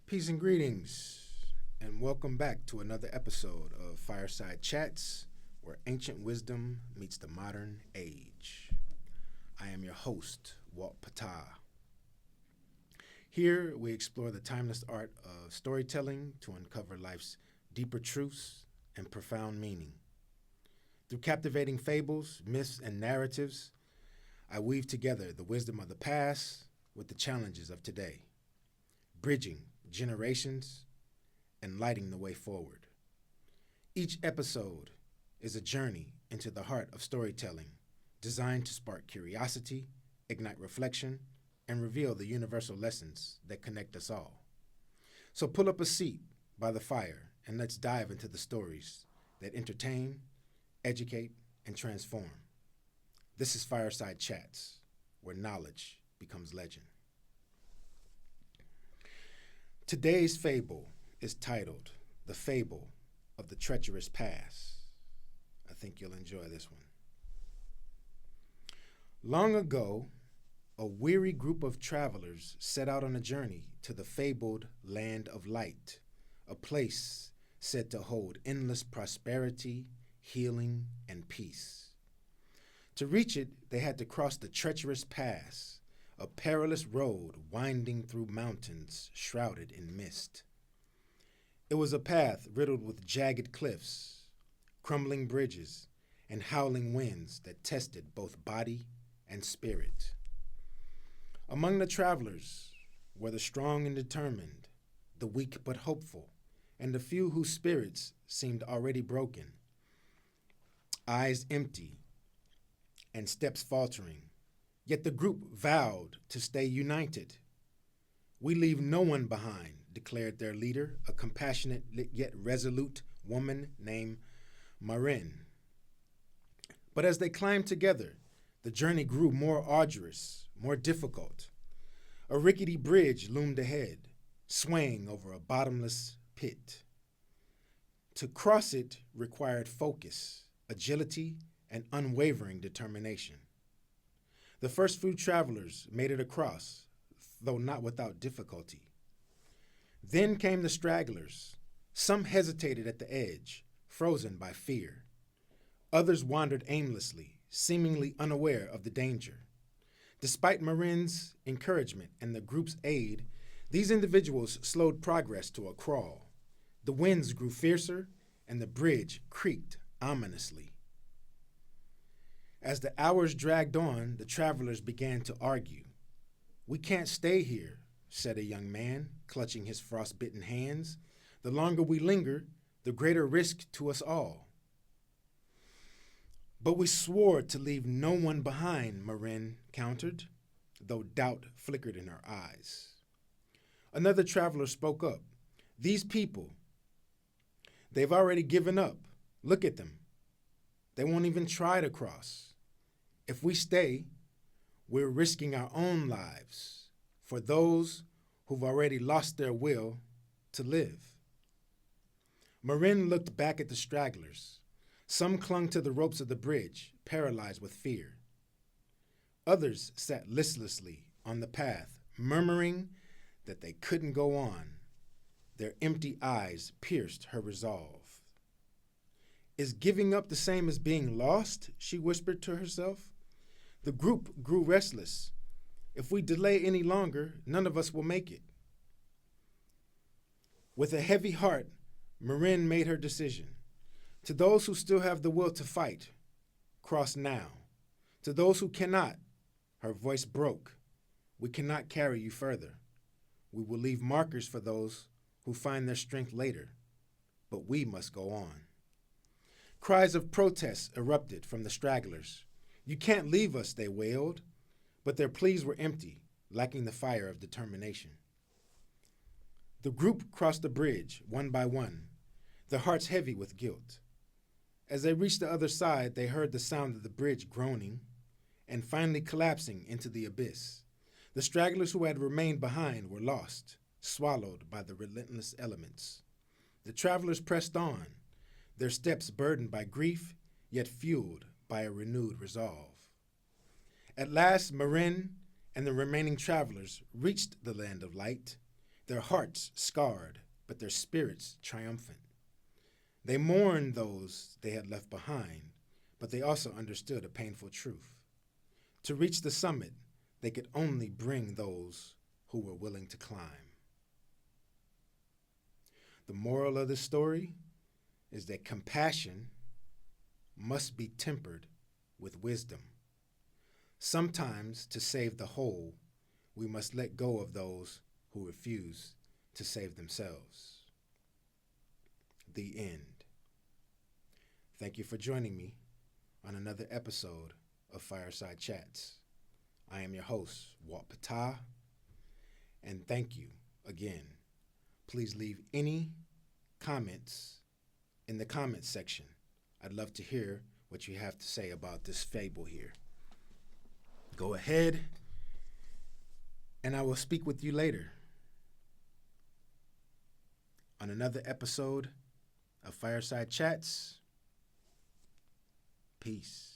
Peace and greetings, and welcome back to another episode of Fireside Chats, where ancient wisdom meets the modern age. I am your host, Walt Patah. Here, we explore the timeless art of storytelling to uncover life's deeper truths and profound meaning. Through captivating fables, myths, and narratives, I weave together the wisdom of the past with the challenges of today, bridging generations and lighting the way forward. Each episode is a journey into the heart of storytelling, designed to spark curiosity, ignite reflection, and reveal the universal lessons that connect us all. So pull up a seat by the fire and let's dive into the stories that entertain, educate, and transform. This is Fireside Chats, where knowledge becomes legend. Today's fable is titled The Fable of the Treacherous Pass. I think you'll enjoy this one. Long ago, a weary group of travelers set out on a journey to the fabled Land of Light, a place said to hold endless prosperity, healing, and peace. To reach it, they had to cross the Treacherous Pass, a perilous road winding through mountains shrouded in mist. It was a path riddled with jagged cliffs, crumbling bridges, and howling winds that tested both body and spirit. Among the travelers were the strong and determined, the weak but hopeful, and the few whose spirits seemed already broken. Eyes empty and steps faltering, yet the group vowed to stay united. "We leave no one behind," declared their leader, a compassionate yet resolute woman named Maren. But as they climbed together, the journey grew more arduous, more difficult. A rickety bridge loomed ahead, swaying over a bottomless pit. To cross it required focus, agility, and unwavering determination. The first few travelers made it across, though not without difficulty. Then came the stragglers. Some hesitated at the edge, frozen by fear. Others wandered aimlessly, seemingly unaware of the danger. Despite Marin's encouragement and the group's aid, these individuals slowed progress to a crawl. The winds grew fiercer, and the bridge creaked ominously. As the hours dragged on, the travelers began to argue. "We can't stay here," said a young man, clutching his frostbitten hands. "The longer we linger, the greater risk to us all." "But we swore to leave no one behind," Maren countered, though doubt flickered in her eyes. Another traveler spoke up. "These people, they've already given up. Look at them. They won't even try to cross. If we stay, we're risking our own lives for those who've already lost their will to live." Maren looked back at the stragglers. Some clung to the ropes of the bridge, paralyzed with fear. Others sat listlessly on the path, murmuring that they couldn't go on. Their empty eyes pierced her resolve. "Is giving up the same as being lost?" she whispered to herself. The group grew restless. "If we delay any longer, none of us will make it." With a heavy heart, Maren made her decision. "To those who still have the will to fight, cross now. To those who cannot," her voice broke, "we cannot carry you further. We will leave markers for those who find their strength later, but we must go on." Cries of protest erupted from the stragglers. "You can't leave us," they wailed, but their pleas were empty, lacking the fire of determination. The group crossed the bridge, one by one, their hearts heavy with guilt. As they reached the other side, they heard the sound of the bridge groaning and finally collapsing into the abyss. The stragglers who had remained behind were lost, swallowed by the relentless elements. The travelers pressed on, their steps burdened by grief, yet fueled by a renewed resolve. At last, Maren and the remaining travelers reached the Land of Light, their hearts scarred, but their spirits triumphant. They mourned those they had left behind, but they also understood a painful truth. To reach the summit, they could only bring those who were willing to climb. The moral of the story is that compassion must be tempered with wisdom. Sometimes, to save the whole, we must let go of those who refuse to save themselves. The end. Thank you for joining me on another episode of Fireside Chats. I am your host, Walt Patah, and thank you again. Please leave any comments in the comments section. I'd love to hear what you have to say about this fable here. Go ahead, and I will speak with you later on another episode of Fireside Chats. Peace.